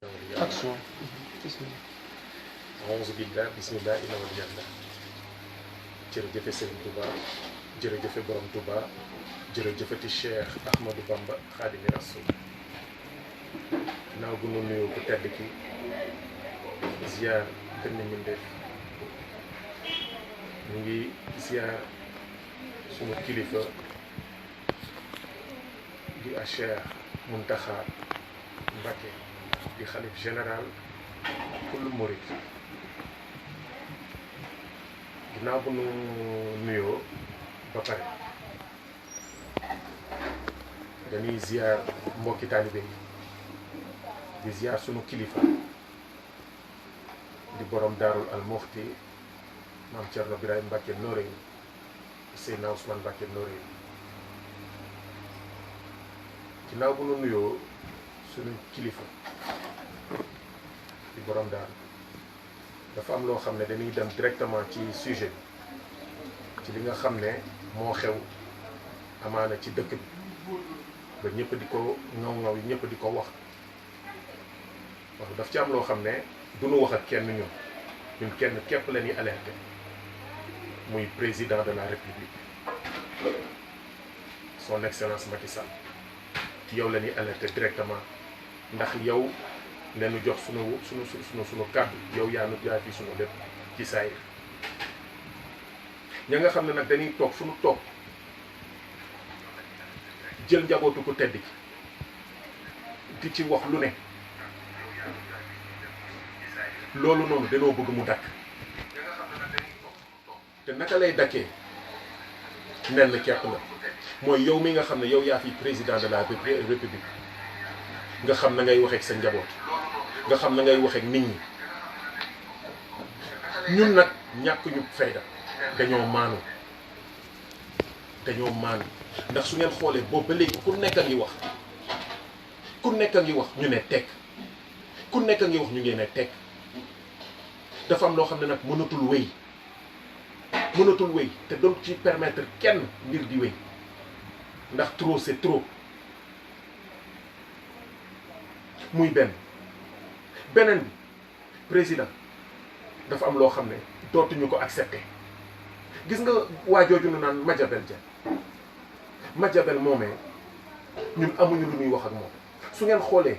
action. Bismillah. auzu billah bismillah inna waliyallah. jërëjëfe Serigne Touba jërëjëfe Borom Touba jërëjëfati Cheikh Ahmadou Bamba Xaadimu Rasuul. naaw bu nu nuyoo ku tedd ki ziar gën na ñu def ñu ngi ziar sunu kilifa di a Cheikh Muntaxa Mbacké di xalif général kullu murid. ginnaaw bu nu nuyoo ba pare dañuy ziar mbokki taalibe yi di ziar sunu kilifa di borom daarul al muxti maam Cerno Birahim Mbacké Noreyni Seydina Ousmane Mbacké Noreyni. ginnaaw bu nu nuyoo sunu kilifa di borom daal dafa am loo xam ne dañuy dem directement ci sujet bi ci li nga xam ne moo xew amaana ci dëkk bi ba ñëpp di ko ŋaw-ŋaw yi ñëpp di ko wax daf ci am loo xam ne du nu wax ak kenn ñun kenn képp la ñuy alerté muy président de la république son excellence Macky Sall yow la ñuy alerté directement ndax yow leenu jox sunu kàddu yow yaa fi sunu lépp ci saay ña nga xam ne nag dañuy toog fu nu toog jël njabootu ko tedd ki di ci wax lu ne loolu noonu dañoo bëgg mu dakk te naka lay dakkee nenn kepp la mooy yow mi nga xam ne yow yaa fi président de la république nga xam na ngay waxeek sa njaboot nga xam na ngay waxeek nit ñi ñun nag ñàkk ñu fayda dañoo maanu ndax su ngeen xoolee boobu ba léegi ku nekk a ngi wax ñu ne tekk ku nekk a ngi wax ñu ngi ne tekk dafa am loo xam ne nag mënatul wéy te doon ci permettre kenn mbir di wéy ndax trop c'est trop muy beneen bi président dafa am loo xam ne dootuñu ko accepter gis nga waa jooju nu naan Madiabel moomee ñun amuñu lu ñuy wax ak moom su ngeen xoolee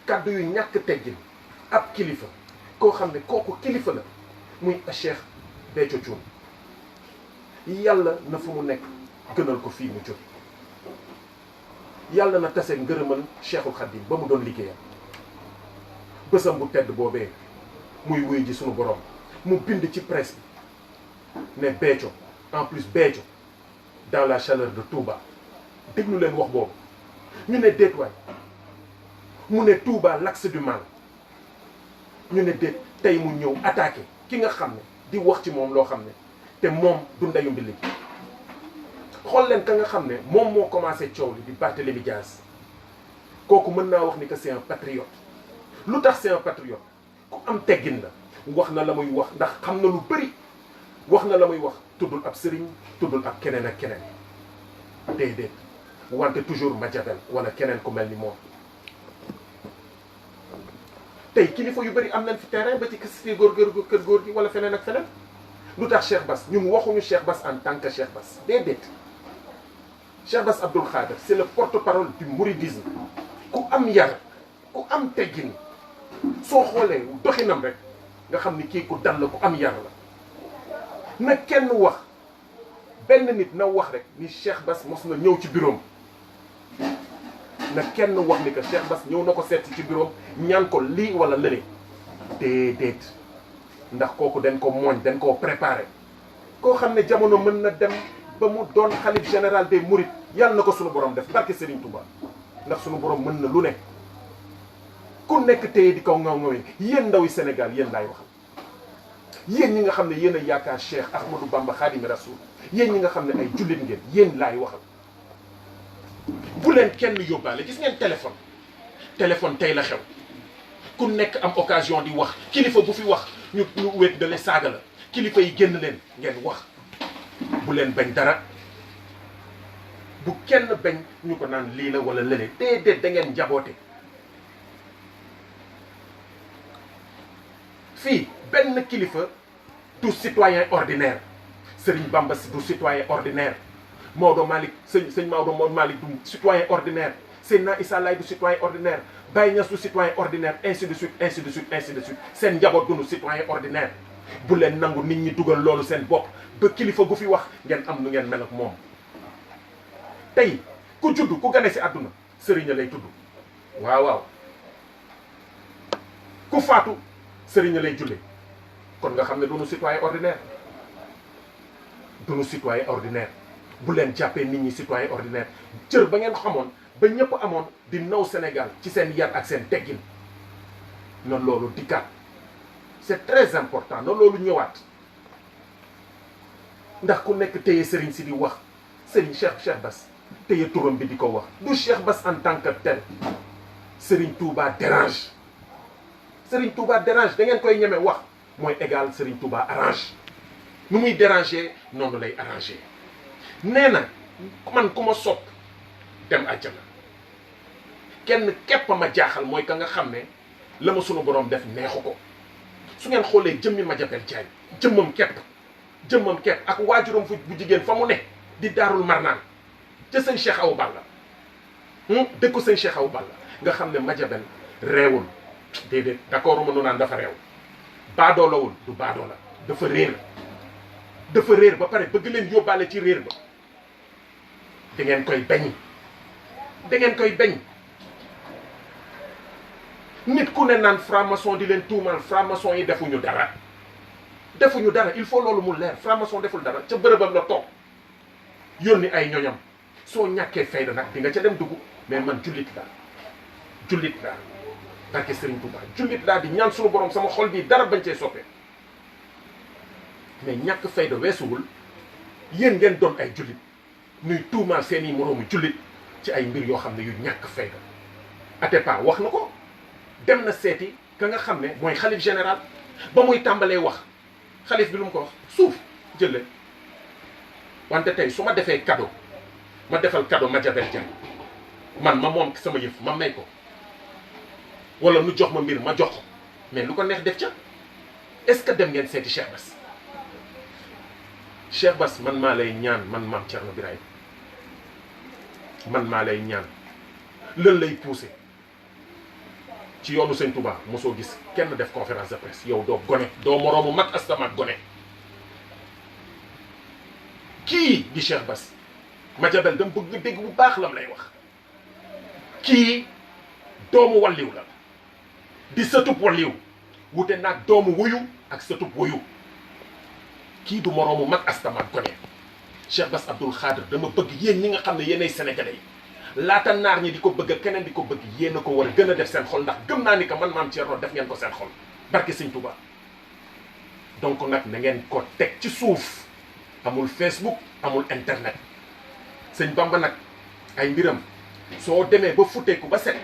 kàddu yu ñàkk teggin ab kilifa koo xam ne kooku kilifa la muy Cheikh Béthio Thioune yàlla na fu mu nekk gënal ko fii mu jóg yàlla na tase ngërëmal Cheikhul Khadim ba mu doon liggéeyam bësam bu tedd boobee muy wuy ji sunu borom mu bind ci presse bi ne Béthio en plus Béthio dans la chaleur de Touba déglu leen wax boobu ñu ne déet waay mu ne Touba l'axe du mal ñu ne déet tey mu ñëw attaqué ki nga xam ne di wax ci moom loo xam ne te moom du ndeyu mbilli xool leen ka nga xam ne moom moo commencé coow li di Barthélémy Dias kooku mën naa wax ni que c'est un patriote. lu tax c'est un patriote ku am teggin la wax na la muy wax ndax xam na lu bëri wax na la muy wax tuddul ab sëriñ tuddul ab keneen ak keneen déedéet wante toujours Madiabel wala keneen ku mel ni moom. tey kilifa yu bëri am nañ fi terrain ba ci kër góor gi wala feneen ak feneen lu tax Cheikh Bass ñun waxuñu Cheikh Bass en tant que Cheikh Bass déedéet Cheikh Bass Abdoul Khadre c'est le porte-parole du mouridisme ku am yar ku am teggin soo xoolee doxinam rek nga xam ni kii ku dal la ku am yar la na kenn wax benn nit na wax rek ni Cheikh Bass mos na ñëw ci bureau na kenn wax ni que Cheikh Bass ñëw na ko seet ci bureau ñaan ko lii wala lële déedéet ndax kooku dañ ko mooñ dañ koo préparé koo xam ne jamono mën na dem ba mu doon xalif général des mourides yàlla na ko sunu borom def barke Serigne Touba ndax sunu borom mën na lu ne ku nekk téye di kaw ngaw yéen ndawi Sénégal yéen laay waxal yéen ñi nga xam ne yéen a yaakaar Cheikh Ahmadou Bamba Xaadimu Rasuul yéen ñi nga xam ne ay jullit ngeen yéen laay waxal bu leen kenn yóbbaale gis ngeen téléphone tey la xew ku nekk am occasion di wax kilifa bu fi wax ñu wéet dale saaga la kilifa yi génn leen ngeen wax bu leen bañ dara bu kenn bañ ñu ko naan lii la wala lële déedéet da ngeen njaboote fii benn kilifa du citoyen ordinaire Serigne Bamba du citoyen ordinaire Maodo Malick sëñ Maodo Malick du citoyen ordinaire Seydina Issa Laye du citoyen ordinaire Baye Niass du citoyen ordinaire ainsi de suite ainsi de suite ainsi de suite seen njaboot duñu citoyen ordinaire bu leen nangu nit ñi dugal loolu seen bopp ba kilifa gu fi wax ngeen am nu ngeen mel ak moom tey ku judd ku gane si àdduna sëriñ lay tudd waaw waaw ku faatu sëriñ lay julle kon nga xam ne duñu citoyen ordinaire duñu citoyen ordinaire bu leen jàppee nit ñi citoyen ordinaire cër ba ngeen xamoon ba ñëpp amoon di naw Sénégal ci seen yar ak seen teggin na loolu dikkaat c'est très important na loolu ñëwaat ndax ku nekk téye sëriñ si di wax sëriñ Cheikh Bass téye turam bi di ko wax du Cheikh Bass en tant que tel sëriñ Touba dérange sëriñ Touba dérange da ngeen koy ñeme wax mooy égal sëriñ Touba arrange nu muy déranger noonu lay arranger nee na man ku ma sopp dem àjjana kenn képp ma jaaxal mooy ka nga xam ne la ma sunu borom def neexu ko su ngeen xoolee jëmmi Madiambel Diagne jëmmam képp ak waajuram bu jigéen fa mu ne di daarul marnaan ca sëñ Cheikh Awa Balla dëkku sëñ Cheikh Awa Balla nga xam ne Madiambel réewul déedéet d'accord ma nu naan dafa réew baadoolawul du baadoola dafa réer ba pare bëgg leen yóbbaale ci réer ba da ngeen koy bañ nit ku ne naan franc-maçon di leen tuumal franc-maçon yi defuñu dara il faut loolu mu leer franc-maçon deful dara ca bërëbam la toog yónni ay ñoñam soo ñàkkee fayda nag di nga ca dem dugg mais man jullit laa barke Serigne Touba jullit laa di ñaan suñu borom sama xol bii dara bañ cee soppee mais ñàkk fayda weesuwul yéen ngeen doon ay jullit nuy tuumaal seeni moroomu jullit ci ay mbir yoo xam ne yu ñàkk fayda Atepa wax na ko dem na seeti ka nga xam ne mooy xalif général ba muy tàmbalee wax xalif bi lu mu ko wax suuf jëlle wante tey su ma defee cadeau ma defal cadeau Madiambel Diagne man ma moom sama yëf ma may ko wala nu jox ma mbir ma jox ko mais lu ko neex def ca est-ce que dem ngeen seeti Cheikh Bass man maa lay ñaan man Mame Thierno Birahim man maa lay ñaan lan lay poussé ci yoonu Sëñ Touba mosoo gis kenn def conférence de presse yow doo gone doo moroomu mag astamak gone kii di Cheikh Bass Madiambel dama bëgg dégg bu baax lam lay wax kii doomu walliw la di sëtub walliw wute naag doomu wuyu ak sëtub wuyu kii du moroomu mag astamak gone Cheikh Bass Abdoul Khadre dama bëgg yéen ñi nga xam ne yéenay sénégalais yi laata naar ñi di ko bëgg keneen di ko bëgg yéen a ko war a gën a def seen xol ndax gëm naa ni que man Mame Thierno def ngeen ko seen xol barke Sëñ Touba donc nag na ngeen ko teg ci suuf amul Facebook amul internet sëñ Bamba nag ay mbiram soo demee ba futteeku ba set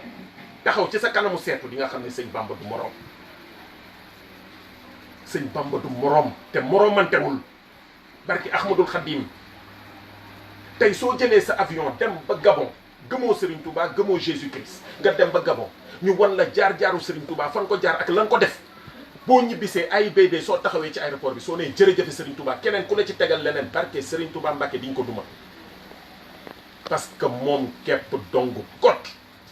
taxaw ci sa kanamu seetu di nga xam ne sëñ Bamba du moroom sëñ Bamba du moroom te moroomantewul barki Ahmadul Khadim tey soo jëlee sa avion dem ba Gabon gëmoo Serigne Touba gëmoo Jésus Christ nga dem ba Gabon ñu wan la jaar-jaaru Serigne Touba fan ko jaar ak lan ko def boo ñibbisee AIBD soo taxawee ci aéroport bi soo nee jërëjëfe Serigne Touba keneen ku la ci tegal leneen barke Serigne Touba Mbacke diñ ko duma parce que moom képp dong kot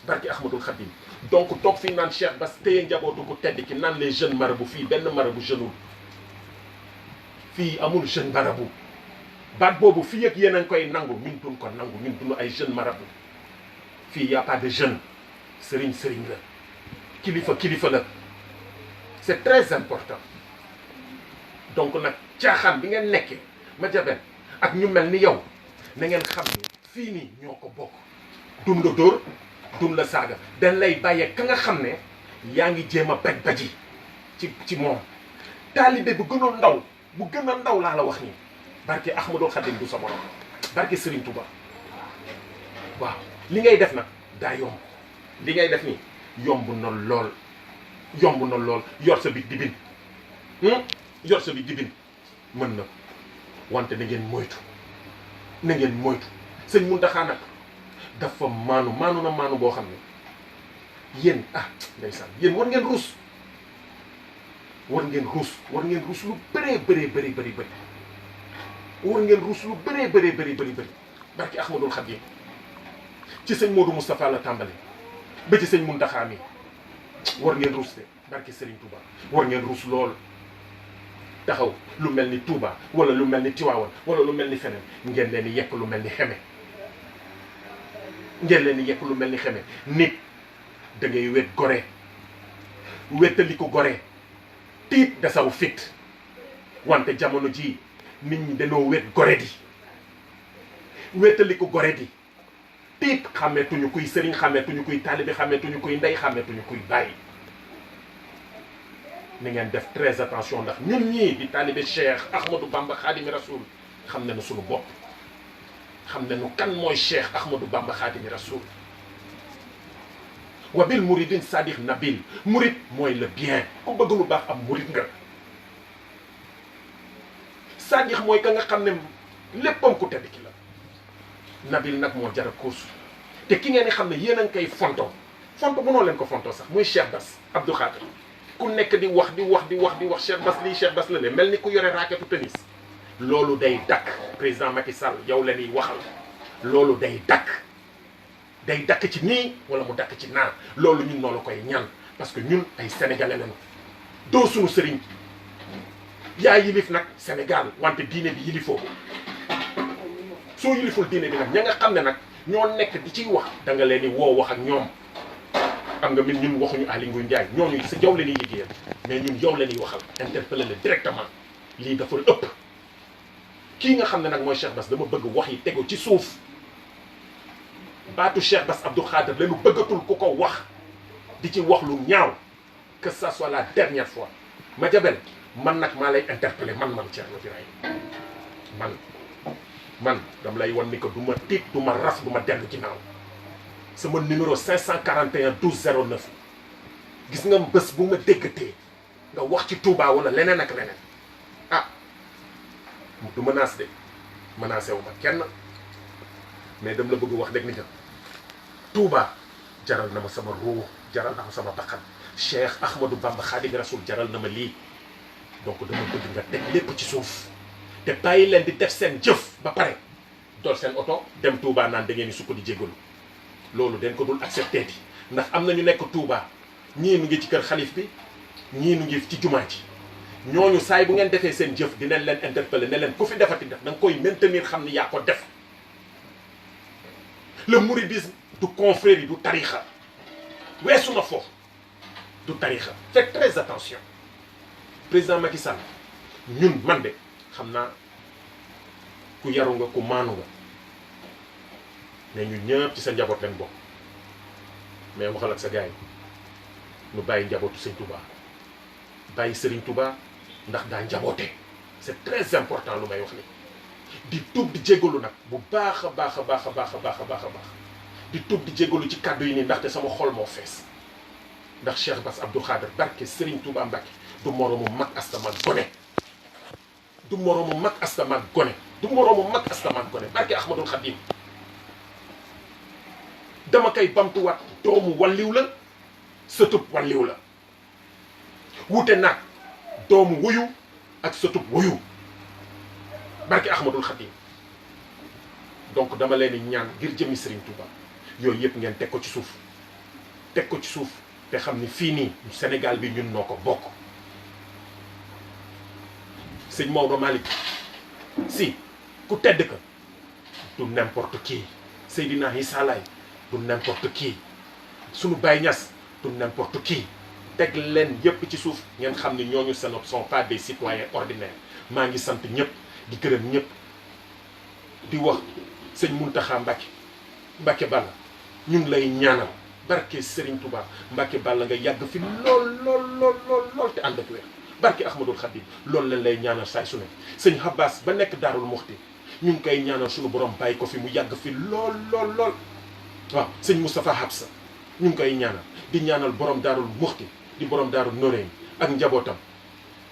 barke Ahmadul Khadim donc toog fii naan Cheikh Bass téye njabootu ku tedd ki naan les jeunes marabout fii benn marabout jeune fii amul jeune marabout baat boobu fii ak yéen a ngi koy nangu ñun duñ ko nangu ñun duñu ay jeune marabout fii y a pas de jeune sëriñ la kilifa la c'est très important donc nag caaxaan bi ngeen nekkee Madiambel ak ñu mel ni yow na ngeen xam ni fii nii ñoo ko bokk dun la dóor dun la saaga dañ lay bàyyee ka nga xam ne yaa ngi jéem a baji ci moom taalibe bu gën a ndaw laa la wax nii barke Ahmadou Khadim du sa morom barke Serigne Touba waaw li ngay def nag daa yomb li ngay def nii yomb na lool yor sa bi di bin yor sa bi di bin mën na wante na ngeen moytu sëñ Mountakha nag dafa maanu boo xam ne yéen ndeysaan yéen war ngeen ruus war ngeen ruus lu bëree bëri war ngeen ruus lu bëree bëri barki Ahmadul Khadim ci sëñ Modou Moustapha la tàmbale ba ci sëñ Mountakha mi war ngeen ruus de barki Serigne Touba war ngeen ruus lool taxaw lu mel ni Touba wala lu mel ni Tiwaawan wala lu mel ni feneen ngeen leen di yekk lu mel ni xeme nit da ngay wet gore wettali ko gore tiit da saw fit wante jamono ji nit ñi dañoo wet gore di wettali ko gore di tiit xàmmeetuñu kuy sëriñ xàmmeetuñu kuy taalibi xàmmeetuñu kuy ndey xàmmeetuñu kuy bàyyi ni ngeen def très attention ndax ñun ñii di taalibe Cheikh Ahmadou Bamba Khadimi Rasoul xam nañu suñu bopp xam nañu kan mooy Cheikh Ahmadou Bamba Khadimi Rasoul wabil muridin sadiq nabil murid mooy le bien ku bëgg lu baax am murid nga sadiq mooy ka nga xam ne léppam ku tedd ki la nabil nag moo jara course te ki ngeen di xam ne yéen a ngi koy fonto mënoo leen ko fonto sax muy Cheikh Bass Abdou Khadre ku nekk di wax Cheikh Bass lii Cheikh Bass la le mel ni ku yore raquette tennis loolu day dakk président Macky Sall yow la ñuy waxal loolu day dakk ci nii wala mu dakk ci naa loolu ñun noo la koy ñaan parce que ñun ay sénégalais lañu doo suñu sëriñ yaa yilif nag Sénégal wante diine bi yilifoo soo yiliful diine bi nag ña nga xam ne nag ñoo nekk di ciy wax da nga leen di woo wax ak ñoom xam nga ñun waxuñu Aly Ngouille Ndiaye ñooñu sa yow la ñuy liggéeyal mais ñun yow la ñuy waxal interpeller la directement lii dafa ëpp kii nga xam ne nag mooy Cheikh Bass dama bëgg wax yi tegu ci suuf baatu Cheikh Bass Abdou Khadre lañu bëggatul ku ko wax di ci wax lu ñaaw que ça soit la dernière fois Madiabel man nag maa lay interpeller man Thierno Birahim man dama lay wan ni que du ma tiit du ma ras du ma dellu ginnaaw sama numéro 541 12 09 gis nga bés bu ma déggatee nga wax ci Touba wala leneen ak leneen ah du menace de menacé wu ma kenn mais dama la bëgg wax rek ni que Touba jaral na ma sama ruu jaral na ma sama bakkan Cheikh Ahmadou Bamba Khadimi Rasoul jaral na ma lii donc dama bëgg nga teg lépp ci suuf te bàyyi leen di def seen jëf ba pare dool seen oto dem Touba naan da ngeen di sukk di jégalu loolu den ko dul accepté ti ndax am na ñu nekk Touba ñii nu ngi ci kër xalif bi ñii nu ngi ci jumaa ji ñooñu saay bu ngeen defee seen jëf dinañ leen interpeller ne leen ku fi defati def da nga koy maintenir xam ni yaa ko def le mouridisme du confrérie du tarixa weesu na foofu du tarixa faites très attention président Macky Sall ñun man de xam naa ku yaru nga ku maanu nga mais ñun ñëpp ci sa njaboot leen bokk mais waxal ak sa gars yi ñu bàyyi njabootu Sëñ Touba bàyyi Serigne Touba ndax daa njaboote c'est très important lu may wax ni di tuub di jégalu nag bu baax a baax di tuub di jégalu ci kàddu yi nii ndaxte sama xol moo fees ndax Cheikh Bass Abdou Khadre barke Serigne Touba Mbacke du moroomu mag astaman gone du moroomu mag astaman gone barke Ahmadul Khadim dama koy bamtuwaat doomu walliw la sëtub walliw la wute nag doomu wuyu ak sëtub wuyu barke Ahmadul Khadim donc dama leen di ñaan ngir jëmi Serigne Touba yooyu yëpp ngeen teg ko ci suuf te xam ni fii nii Sénégal bi ñun noo ko bokk sëñ Maodo Malick si ku tedd ka du n'importe qui Seydina Issa Laye du n'importe qui sunu Baye Niass du n'importe qui teg leen yëpp ci suuf ngeen xam ni ñooñu ce ne sont pas des citoyens ordinaires maa ngi sant ñëpp di gërëm ñëpp di wax sëñ Mountakha Mbacké Balla ñu ngi lay ñaanal barke Serigne Touba Mbacké Balla nga yàgg fi lool te ànd ak wér barke Ahmadul Khadim loolu lañ lay ñaanal saay su ne sëñ Abbas ba nekk Daarul Muxti ñu ngi koy ñaanal suñu borom bàyyi ko fi mu yàgg fi lool waaw sëñ Moustapha Habsa ñu ngi koy ñaanal di ñaanal borom Daarul Muxti di borom Daarul Noreyni ak njabootam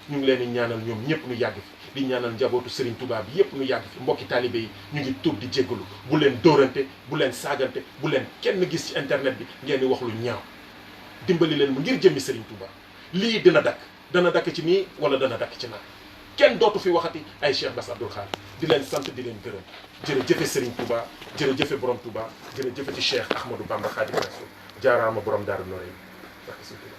ñu ngi leen di ñaanal ñoom ñëpp ñu yàgg fi di ñaanal njabootu Serigne Touba bi yëpp ñu yàgg fi mbokki taalibe yi ñu ngi tuub di jéggalu bu leen dóorante bu leen saagante bu leen kenn gis ci internet bi ngeen di wax lu ñaaw dimbali leen mu ngir jëmmi Serigne Touba lii dina dakk dana dakk ci nii wala dana dakk ci naan kenn dootu fi waxati ay Cheikh Bass Abdou Khadre di leen sant di leen gërëm jërëjëfe Serigne Touba jërëjëfe borom Touba jërëjëfe ci Cheikh Ahmadou Bamba Khadimou Rassoul jaaraama borom Daaru Nooréyni